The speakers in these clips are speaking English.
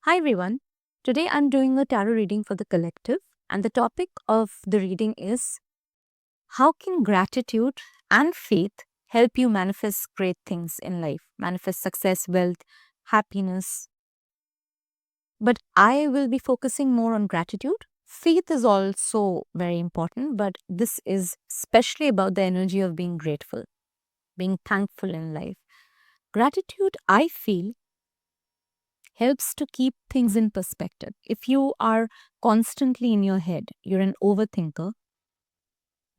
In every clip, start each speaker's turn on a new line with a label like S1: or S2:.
S1: Hi everyone. Today I'm doing a tarot reading for the collective, and the topic of the reading is how can gratitude and faith help you manifest great things in life, manifest success, wealth, happiness. But I will be focusing more on gratitude. Faith is also very important, but this is especially about the energy of being grateful, being thankful in life. Gratitude, I feel, helps to keep things in perspective. If you are constantly in your head, you're an overthinker,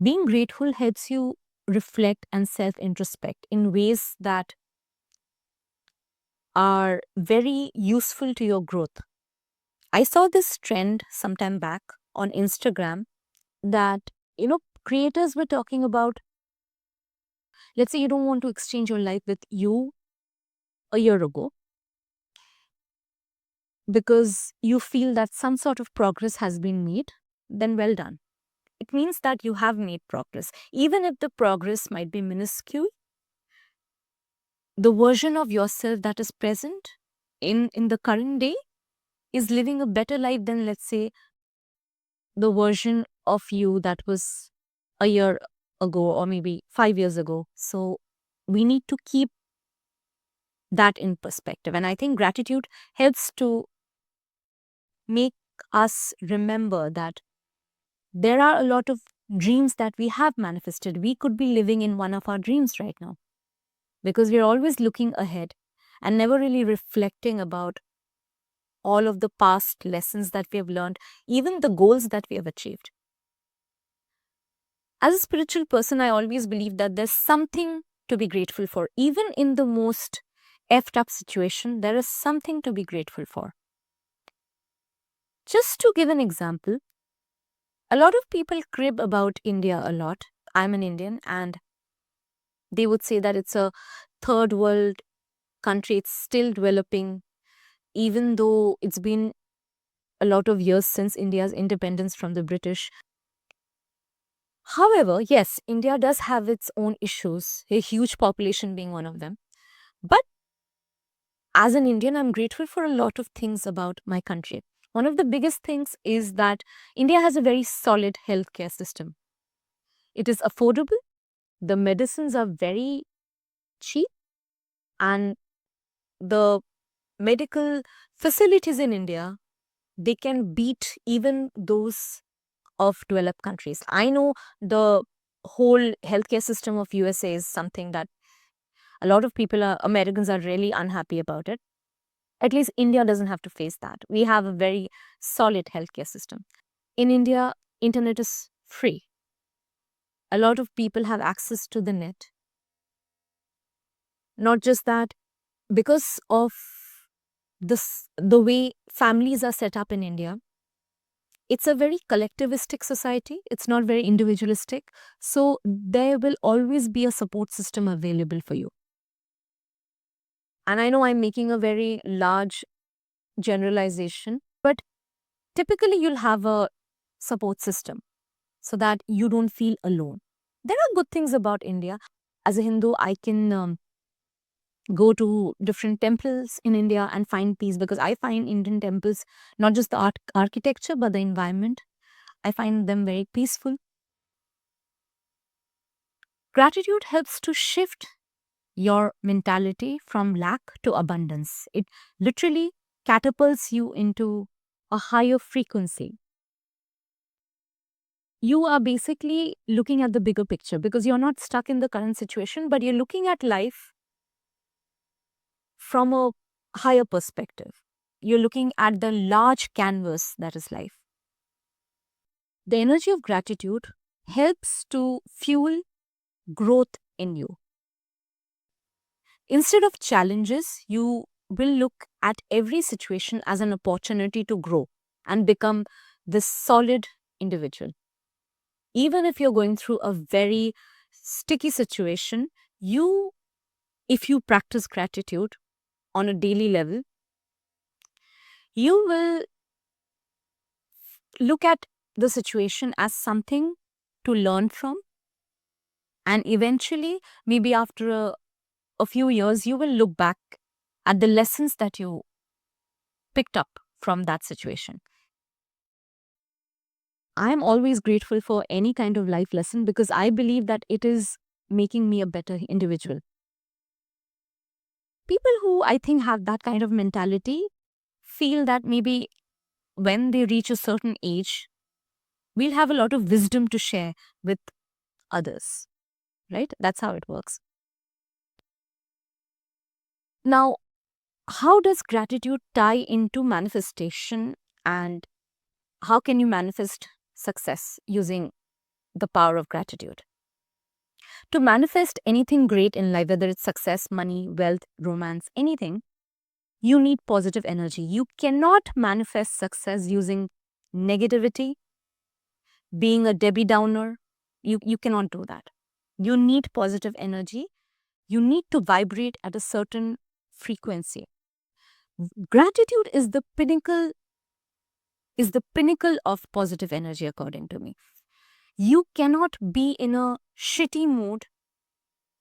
S1: being grateful helps you reflect and self introspect in ways that are very useful to your growth. I saw this trend sometime back on Instagram that, creators were talking about, let's say you don't want to exchange your life with you a year ago because you feel that some sort of progress has been made, then well done. It means that you have made progress. Even if the progress might be minuscule, the version of yourself that is present in the current day is living a better life than, let's say, the version of you that was a year ago or maybe 5 years ago. So we need to keep that in perspective. And I think gratitude helps to make us remember that there are a lot of dreams that we have manifested. We could be living in one of our dreams right now, because we're always looking ahead and never really reflecting about all of the past lessons that we have learned, even the goals that we have achieved. As a spiritual person, I always believe that there's something to be grateful for. Even in the most effed up situation, there is something to be grateful for. Just to give an example, a lot of people crib about India a lot. I'm an Indian, and they would say that it's a third world country, it's still developing, even though it's been a lot of years since India's independence from the British. However, yes, India does have its own issues, a huge population being one of them. But as an Indian, I'm grateful for a lot of things about my country. One of the biggest things is that India has a very solid healthcare system. It is affordable, the medicines are very cheap, and the medical facilities in India, they can beat even those of developed countries. I know the whole healthcare system of USA is something that a lot of Americans are really unhappy about it. At least India doesn't have to face that. We have a very solid healthcare system. In India, internet is free. A lot of people have access to the net. Not just that, because of the way families are set up in India, it's a very collectivistic society. It's not very individualistic. So there will always be a support system available for you. And I know I'm making a very large generalization, but typically you'll have a support system so that you don't feel alone. There are good things about India. As a Hindu, I can go to different temples in India and find peace, because I find Indian temples, not just the architecture, but the environment, I find them very peaceful. Gratitude helps to shift your mentality from lack to abundance. It literally catapults you into a higher frequency. You are basically looking at the bigger picture because you're not stuck in the current situation, but you're looking at life from a higher perspective. You're looking at the large canvas that is life. The energy of gratitude helps to fuel growth in you. Instead of challenges, you will look at every situation as an opportunity to grow and become this solid individual. Even if you're going through a very sticky situation, if you practice gratitude on a daily level, you will look at the situation as something to learn from. And eventually, maybe after a few years, you will look back at the lessons that you picked up from that situation. I'm always grateful for any kind of life lesson because I believe that it is making me a better individual. People who I think have that kind of mentality feel that maybe when they reach a certain age, we'll have a lot of wisdom to share with others, right? That's how it works. Now, how does gratitude tie into manifestation, and how can you manifest success using the power of gratitude? To manifest anything great in life, whether it's success, money, wealth, romance, anything, you need positive energy. You cannot manifest success using negativity, being a Debbie Downer. You cannot do that. You need positive energy. You need to vibrate at a certain frequency. Gratitude is the pinnacle of positive energy, according to me. You cannot be in a shitty mood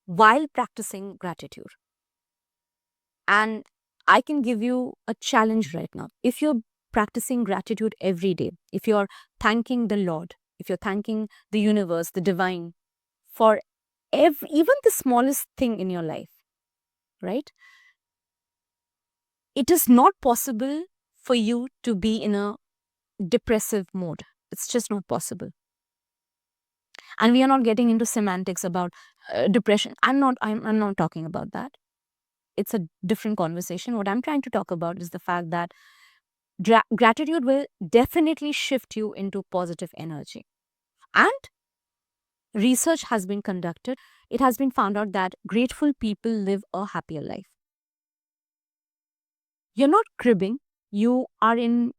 S1: while practicing gratitude. And I can give you a challenge right now. If you're practicing gratitude every day, if you're thanking the Lord, if you're thanking the universe, the divine, for even the smallest thing in your life, right? It is not possible for you to be in a depressive mode. It's just not possible. And we are not getting into semantics about depression. I'm not talking about that. It's a different conversation. What I'm trying to talk about is the fact that gratitude will definitely shift you into positive energy. And research has been conducted. It has been found out that grateful people live a happier life. You're not cribbing. You are in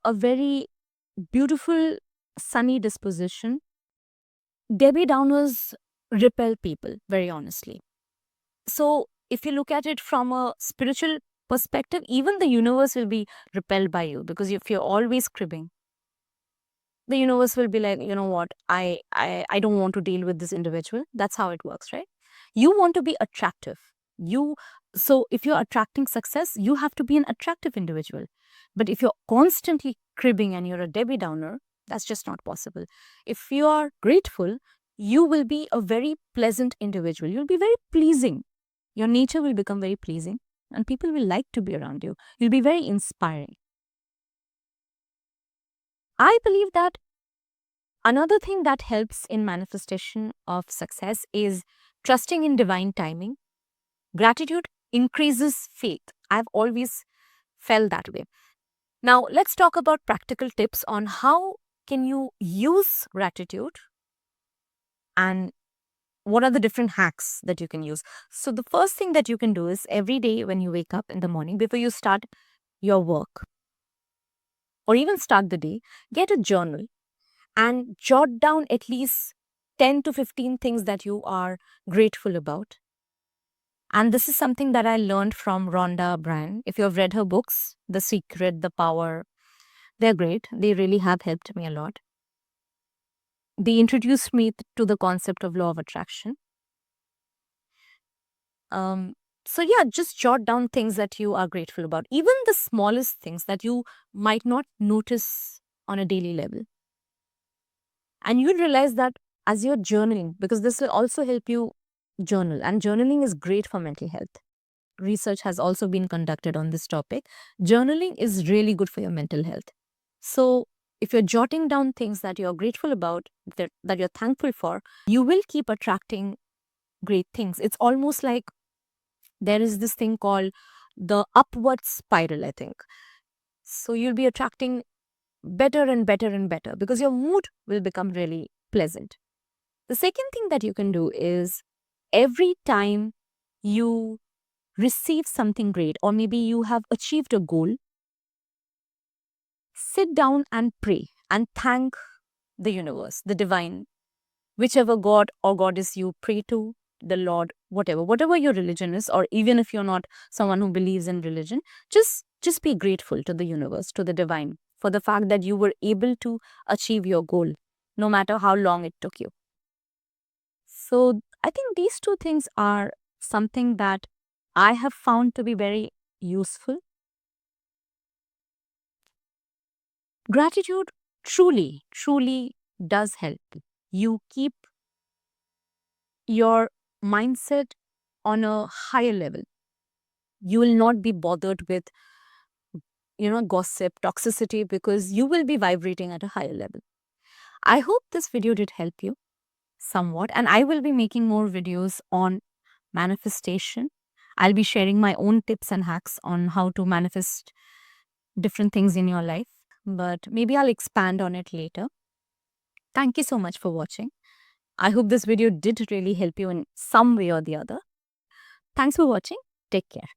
S1: a very beautiful, sunny disposition. Debbie Downers repel people, very honestly. So, if you look at it from a spiritual perspective, even the universe will be repelled by you, because if you're always cribbing, the universe will be like, you know what, I don't want to deal with this individual. That's how it works, right? You want to be attractive. You So if you're attracting success, you have to be an attractive individual. But if you're constantly cribbing and you're a Debbie Downer, that's just not possible. If you are grateful, you will be a very pleasant individual. You'll be very pleasing. Your nature will become very pleasing, and people will like to be around you. You'll be very inspiring. I believe that another thing that helps in manifestation of success is trusting in divine timing. Gratitude increases faith. I've always felt that way. Now, let's talk about practical tips on how can you use gratitude, and what are the different hacks that you can use. So, the first thing that you can do is every day when you wake up in the morning, before you start your work or even start the day, get a journal and jot down at least 10 to 15 things that you are grateful about. And this is something that I learned from Rhonda Byrne. If you have read her books, The Secret, The Power, they're great. They really have helped me a lot. They introduced me to the concept of law of attraction. Um, so, yeah, just jot down things that you are grateful about, even the smallest things that you might not notice on a daily level. And you'd realize that as you're journaling, because this will also help you journal, and journaling is great for mental health. Research has also been conducted on this topic. Journaling is really good for your mental health. So, if you're jotting down things that you're grateful about, that you're thankful for, you will keep attracting great things. It's almost like there is this thing called the upward spiral, I think. So, you'll be attracting better and better and better because your mood will become really pleasant. The second thing that you can do is every time you receive something great, or maybe you have achieved a goal, sit down and pray and thank the universe, the divine, whichever god or goddess you pray to, the Lord, whatever your religion is, or even if you're not someone who believes in religion, just be grateful to the universe, to the divine, for the fact that you were able to achieve your goal, no matter how long it took you. So I think these two things are something that I have found to be very useful. Gratitude truly does help. You keep your mindset on a higher level. You will not be bothered with, gossip, toxicity, because you will be vibrating at a higher level. I hope this video did help you somewhat, and I will be making more videos on manifestation. I'll be sharing my own tips and hacks on how to manifest different things in your life, but maybe I'll expand on it later. Thank you so much for watching. I hope this video did really help you in some way or the other. Thanks for watching. Take care.